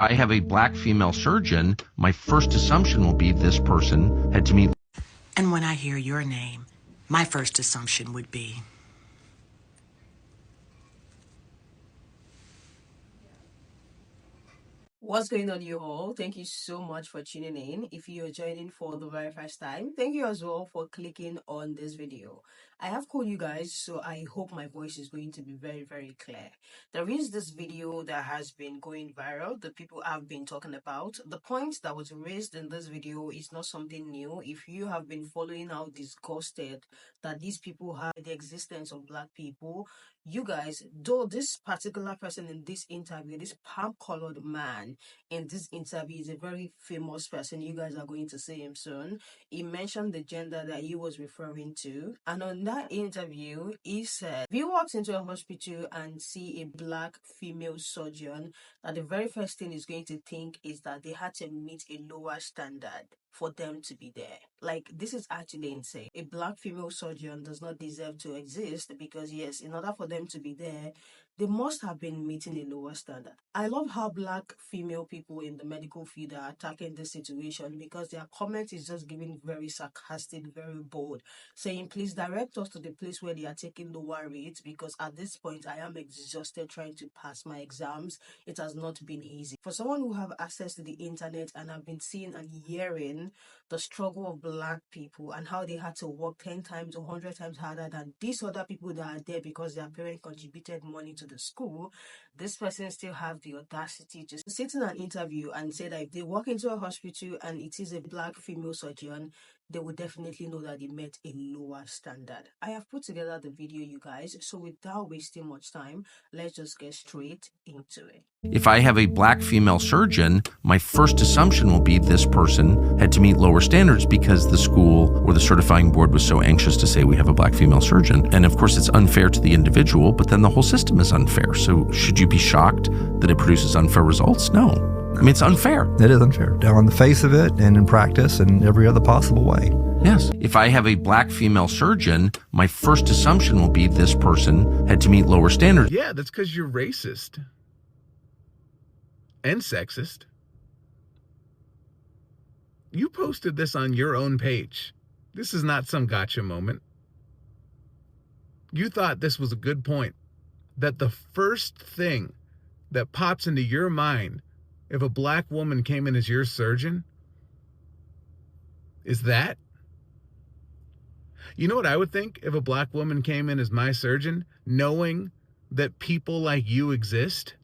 I have a black female surgeon, my first assumption will be this person had to meet. And when I hear your name, my first assumption would be, what's going on, you all? Thank you so much for tuning in. If you're joining for the very first time, thank you as well for clicking on this video. I have called you guys, so I hope my voice is going to be very, very clear. There is this video that has been going viral, the people have been talking about. The point that was raised in this video is not something new. If you have been following how disgusted that these people have the existence of black people, you guys, though this particular person in this interview, this palm-colored man in this interview is a very famous person, you guys are going to see him soon. He mentioned the gender that he was referring to, and on that interview, he said, if you walk into a hospital and see a black female surgeon, that the very first thing he's going to think is that they had to meet a lower standard for them to be there. Like, this is actually insane. A black female surgeon does not deserve to exist because, yes, in order for them to be there, they must have been meeting a lower standard. I love how black female people in the medical field are attacking this situation because their comment is just giving very sarcastic, very bold, saying, please direct us to the place where they are taking lower rates because at this point I am exhausted trying to pass my exams. It has not been easy. For someone who have access to the internet and have been seeing and hearing the struggle of black people and how they had to work 10 times or 100 times harder than these other people that are there because their parents contributed money to the school, this person still have the audacity to sit in an interview and say that if they walk into a hospital and it is a black female surgeon, they would definitely know that they met a lower standard. I have put together the video, you guys, so without wasting much time, let's just get straight into it. If I have a black female surgeon, my first assumption will be this person had to meet lower standards because the school or the certifying board was so anxious to say we have a black female surgeon. And of course, it's unfair to the individual, but then the whole system is unfair. So should you be shocked that it produces unfair results? No. I mean, it's unfair. It is unfair, on the face of it and in practice and every other possible way. Yes. If I have a black female surgeon, my first assumption will be this person had to meet lower standards. Yeah, that's because you're racist and sexist. You posted this on your own page. This is not some gotcha moment. You thought this was a good point, that the first thing that pops into your mind if a black woman came in as your surgeon is that. You know what I would think if a black woman came in as my surgeon, knowing that people like you exist?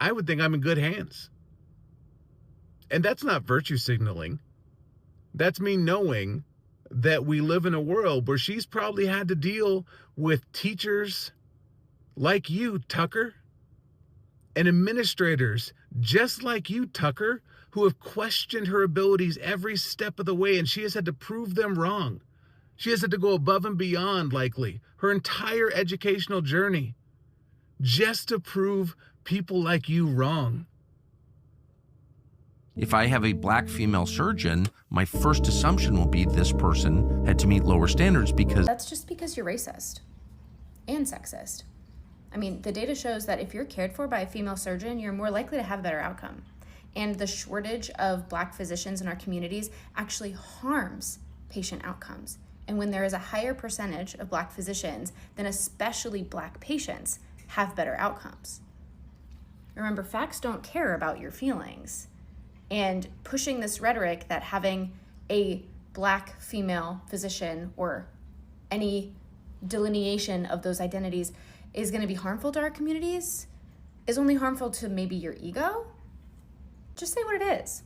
I would think I'm in good hands. And that's not virtue signaling. That's me knowing that we live in a world where she's probably had to deal with teachers like you, Tucker, and administrators just like you, Tucker, who have questioned her abilities every step of the way, and she has had to prove them wrong. She has had to go above and beyond, likely, her entire educational journey, just to prove people like you wrong. If I have a black female surgeon, my first assumption will be this person had to meet lower standards because... That's just because you're racist and sexist. I mean, the data shows that if you're cared for by a female surgeon, you're more likely to have a better outcome. And the shortage of black physicians in our communities actually harms patient outcomes. And when there is a higher percentage of black physicians, then especially black patients have better outcomes. Remember, facts don't care about your feelings. And pushing this rhetoric that having a black female physician or any delineation of those identities is going to be harmful to our communities is only harmful to maybe your ego. Just say what it is.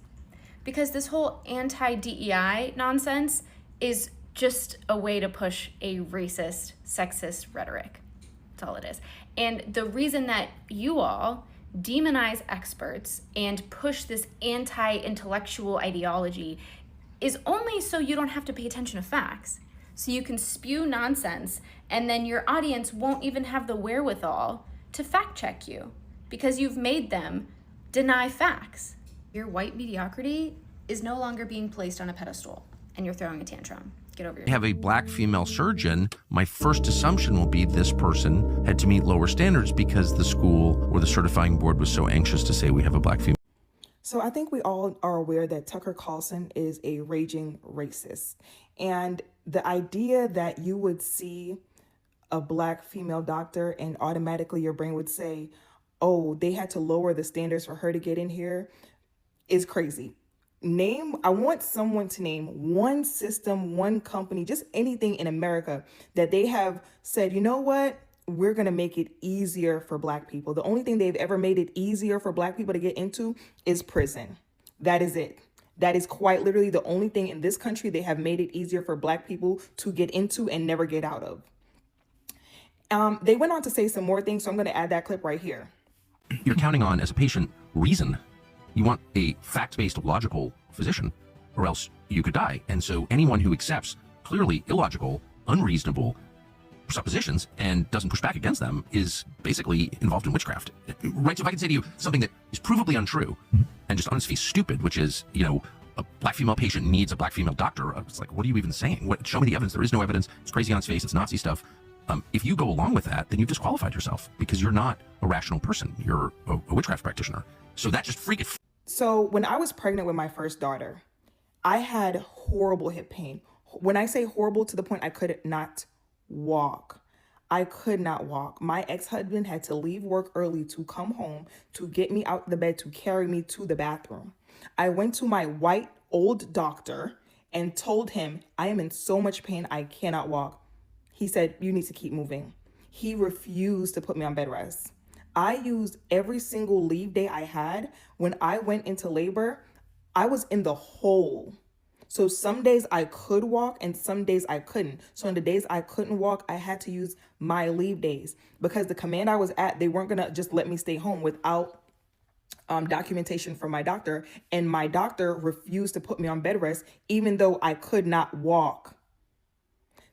Because this whole anti-DEI nonsense is just a way to push a racist, sexist rhetoric. That's all it is. And the reason that you all demonize experts and push this anti-intellectual ideology is only so you don't have to pay attention to facts. So you can spew nonsense and then your audience won't even have the wherewithal to fact check you because you've made them deny facts. Your white mediocrity is no longer being placed on a pedestal and you're throwing a tantrum. Get over yourself. I have a black female surgeon, my first assumption will be this person had to meet lower standards because the school or the certifying board was so anxious to say we have a black female. So I think we all are aware that Tucker Carlson is a raging racist. And the idea that you would see a Black female doctor and automatically your brain would say, oh, they had to lower the standards for her to get in here is crazy. I want someone to name one system, one company, just anything in America that they have said, you know what? We're going to make it easier for Black people. The only thing they've ever made it easier for Black people to get into is prison. That is it. That is quite literally the only thing in this country they have made it easier for Black people to get into and never get out of. They went on to say some more things, so I'm going to add that clip right here. You're counting on, as a patient, reason. You want a fact-based, logical physician, or else you could die. And so anyone who accepts clearly illogical, unreasonable suppositions and doesn't push back against them is basically involved in witchcraft. Right? So if I can say to you something that is provably untrue and just on its face stupid, which is, you know, a Black female patient needs a Black female doctor, it's like, what are you even saying? Show me the evidence. There is no evidence. It's crazy on its face. It's Nazi stuff. If you go along with that, then you've disqualified yourself because you're not a rational person. You're a witchcraft practitioner. So that just freaking. So when I was pregnant with my first daughter, I had horrible hip pain. When I say horrible, to the point I could not walk. I could not walk. My ex-husband had to leave work early to come home to get me out of the bed to carry me to the bathroom. I went to my white old doctor and told him, I am in so much pain, I cannot walk. He said, you need to keep moving. He refused to put me on bed rest. I used every single leave day I had. When I went into labor, I was in the hole. So some days I could walk and some days I couldn't. So on the days I couldn't walk, I had to use my leave days because the command I was at, they weren't gonna just let me stay home without documentation from my doctor. And my doctor refused to put me on bed rest, even though I could not walk.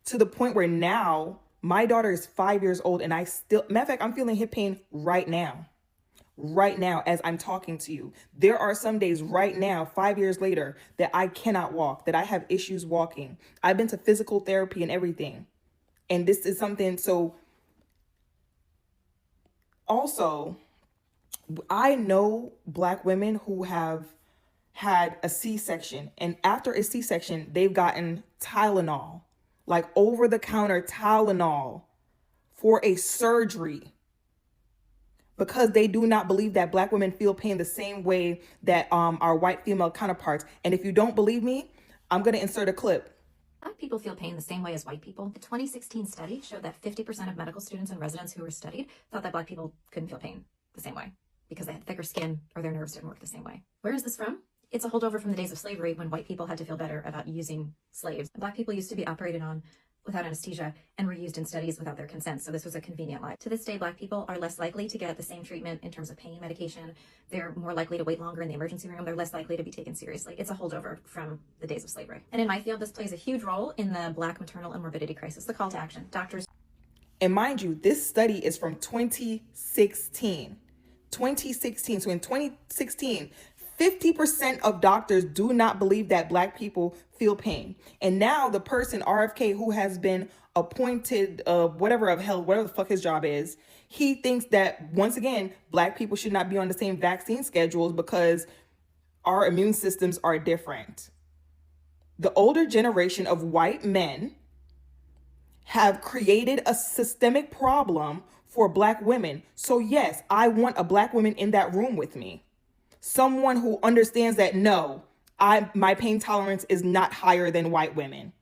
To the point where now my daughter is 5 years old and I still, matter of fact, I'm feeling hip pain right now as I'm talking to you. There are some days right now, 5 years later, that I cannot walk, that I have issues walking. I've been to physical therapy and everything. And this is something, so also, I know Black women who have had a C-section, and after a C-section, they've gotten Tylenol, like over-the-counter Tylenol for a surgery, because they do not believe that Black women feel pain the same way that our white female counterparts. And if you don't believe me, I'm going to insert a clip. Black people feel pain the same way as white people. The 2016 study showed that 50% of medical students and residents who were studied thought that Black people couldn't feel pain the same way because they had thicker skin or their nerves didn't work the same way. Where is this from? It's a holdover from the days of slavery when white people had to feel better about using slaves. Black people used to be operated on without anesthesia and were used in studies without their consent. So this was a convenient lie. To this day, Black people are less likely to get the same treatment in terms of pain medication. They're more likely to wait longer in the emergency room. They're less likely to be taken seriously. It's a holdover from the days of slavery. And in my field, this plays a huge role in the Black maternal and morbidity crisis. The call to action. Doctors. And mind you, this study is from 2016. 2016. So in 2016, 50% of doctors do not believe that Black people feel pain. And now the person, RFK, who has been appointed whatever the fuck his job is, he thinks that, once again, Black people should not be on the same vaccine schedules because our immune systems are different. The older generation of white men have created a systemic problem for Black women. So yes, I want a Black woman in that room with me. Someone who understands that, no, my pain tolerance is not higher than white women.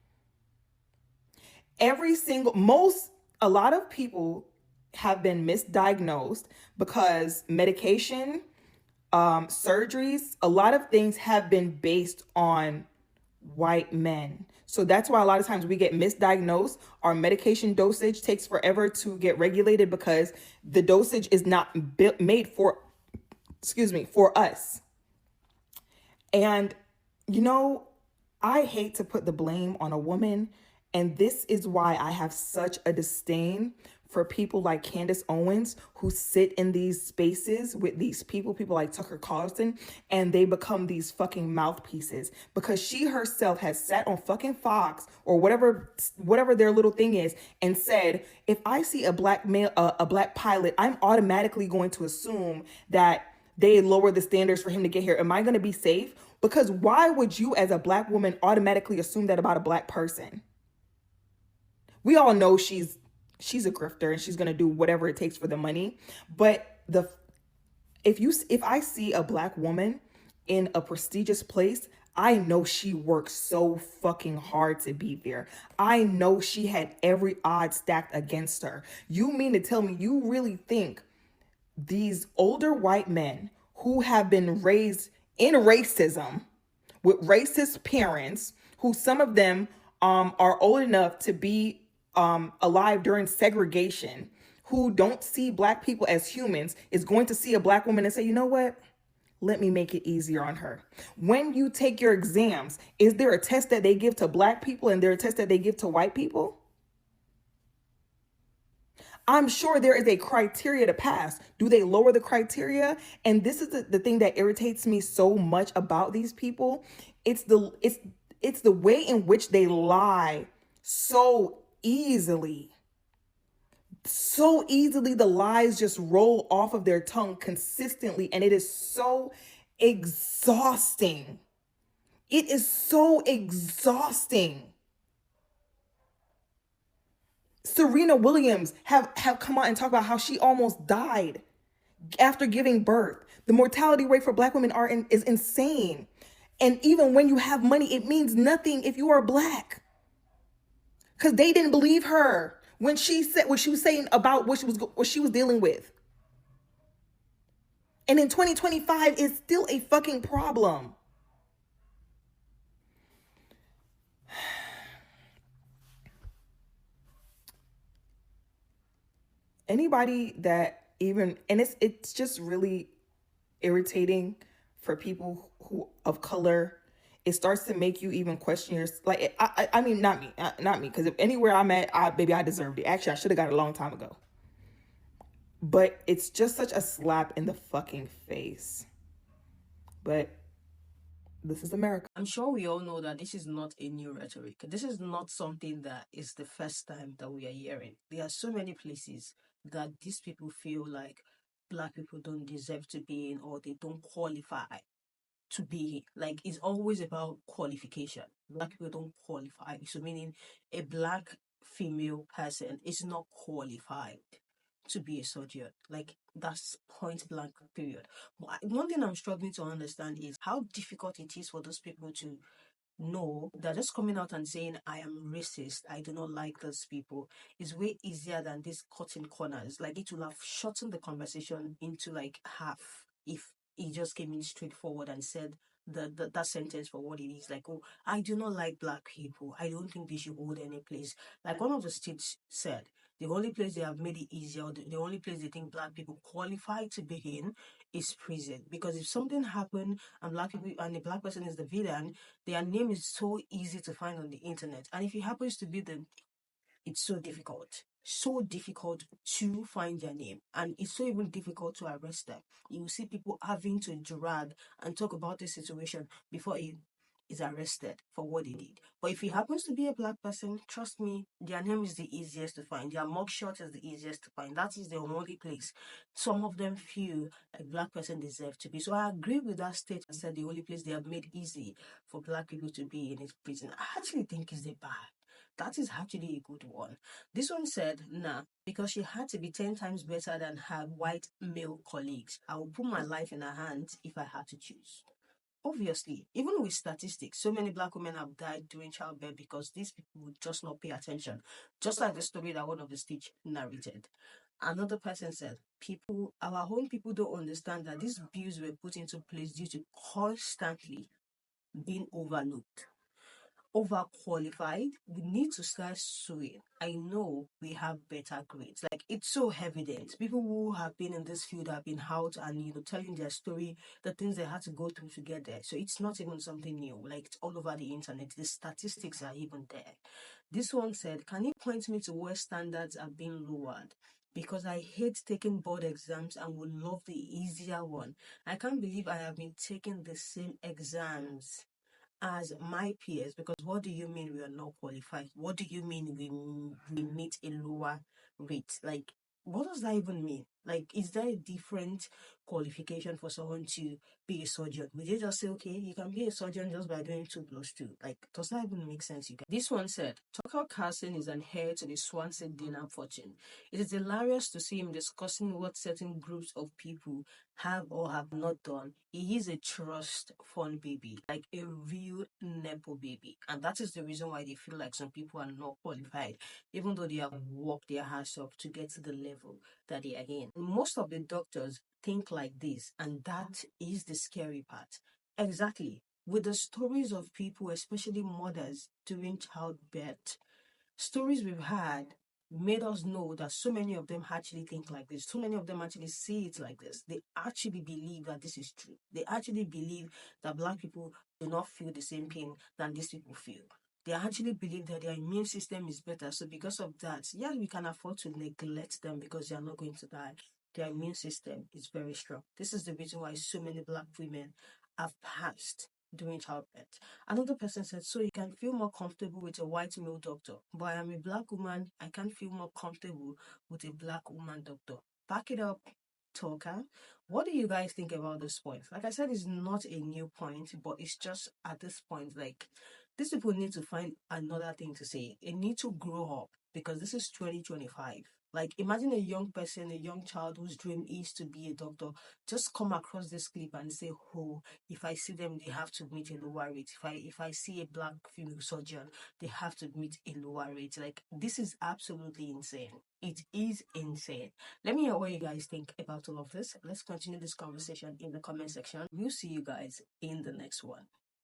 A lot of people have been misdiagnosed because medication, surgeries, a lot of things have been based on white men. So that's why a lot of times we get misdiagnosed. Our medication dosage takes forever to get regulated because the dosage is not made for us. And, you know, I hate to put the blame on a woman. And this is why I have such a disdain for people like Candace Owens, who sit in these spaces with these people like Tucker Carlson, and they become these fucking mouthpieces, because she herself has sat on fucking Fox or whatever their little thing is and said, if I see a Black pilot, I'm automatically going to assume that they lower the standards for him to get here. Am I going to be safe? Because why would you as a Black woman automatically assume that about a Black person? We all know she's a grifter and she's going to do whatever it takes for the money. But if I see a Black woman in a prestigious place, I know she worked so fucking hard to be there. I know she had every odd stacked against her. You mean to tell me you really think these older white men who have been raised in racism with racist parents, who some of them are old enough to be alive during segregation, who don't see Black people as humans, is going to see a Black woman and say, you know what? Let me make it easier on her. When you take your exams, is there a test that they give to Black people and there a test that they give to white people? I'm sure there is a criteria to pass. Do they lower the criteria? And this is the thing that irritates me so much about these people. It's the way in which they lie so easily. So easily the lies just roll off of their tongue consistently, and it is so exhausting. It is so exhausting. Serena Williams have come out and talk about how she almost died after giving birth. The mortality rate for Black women is insane. And even when you have money, it means nothing if you are Black. Because they didn't believe her when she said what she was saying about what she was dealing with. And in 2025, it's still a fucking problem. Anybody that even, and it's just really irritating for people who of color. It starts to make you even question your, like, I mean, not me, because if anywhere I'm at, baby, I deserved it. Actually, I should have got it a long time ago. But it's just such a slap in the fucking face. But this is America. I'm sure we all know that this is not a new rhetoric. This is not something that is the first time that we are hearing. There are so many places that these people feel like Black people don't deserve to be in, or they don't qualify to be. Like, it's always about qualification. Black people don't qualify. So meaning a Black female person is not qualified to be a surgeon. Like, that's point blank period. One thing I'm struggling to understand is how difficult it is for those people to know they're just coming out and saying, I am racist, I do not like those people, is way easier than this cutting corners. Like, it will have shortened the conversation into like half if he just came in straightforward and said that sentence for what it is. Like, oh, I do not like Black people, I don't think they should hold any place. Like one of the states said, the only place they have made it easier, or the only place they think Black people qualify to be in is prison. Because if something happened and Black people and the Black person is the villain, their name is so easy to find on the internet. And if it happens to be them, it's so difficult to find their name. And it's so even difficult to arrest them. You will see people having to drag and talk about the situation before he is arrested for what he did. But if he happens to be a Black person, trust me, their name is the easiest to find. Their mugshot is the easiest to find. That is the only place some of them feel a Black person deserves to be. So I agree with that state and said the only place they have made easy for Black people to be in is prison. I actually think is the bad. That is actually a good one. This one said, nah, because she had to be 10 times better than her white male colleagues. I would put my life in her hands if I had to choose. Obviously, even with statistics, so many Black women have died during childbirth because these people would just not pay attention. Just like the story that one of the stitch narrated. Another person said, our own people don't understand that these bills were put into place due to constantly being overlooked, overqualified. We need to start suing. I know we have better grades. Like, it's so evident. People who have been in this field have been out and telling their story, the things they had to go through to get there. So it's not even something new. Like, it's all over the internet. The statistics are even there. This one said, can you point me to where standards are being lowered? Because I hate taking board exams and would love the easier one. I can't believe I have been taking the same exams as my peers. Because what do you mean we are not qualified? What do you mean we meet a lower rate? Like, what does that even mean? Like, is there a different qualification for someone to be a surgeon? Would you just say, okay, you can be a surgeon just by doing 2 + 2? Like, does that even make sense, you guys? This one said, Tucker Carlson is an heir to the Swansea dinner fortune. It is hilarious to see him discussing what certain groups of people have or have not done. He is a trust fund baby, like a real nepo baby. And that is the reason why they feel like some people are not qualified, even though they have worked their ass off to get to the level that they are in. Most of the doctors think like this, and that is the scary part. Exactly. With the stories of people, especially mothers during childbirth, stories we've had made us know that so many of them actually think like this. So many of them actually see it like this. They actually believe that this is true. They actually believe that Black people do not feel the same pain than these people feel. They actually believe that their immune system is better. So because of that, yeah, we can afford to neglect them because they are not going to die. Their immune system is very strong. This is the reason why so many Black women have passed during childbirth. Another person said, so you can feel more comfortable with a white male doctor, but I am a Black woman. I can't feel more comfortable with a Black woman doctor. Back it up, talker. What do you guys think about this point? Like I said, it's not a new point, but it's just at this point, like, these people need to find another thing to say. They need to grow up because this is 2025. Like, imagine a young person, a young child whose dream is to be a doctor, just come across this clip and say, oh, if I see them, they have to meet a lower rate. If I see a Black female surgeon, they have to meet a lower rate. Like, this is absolutely insane. It is insane. Let me know what you guys think about all of this. Let's continue this conversation in the comment section. We'll see you guys in the next one.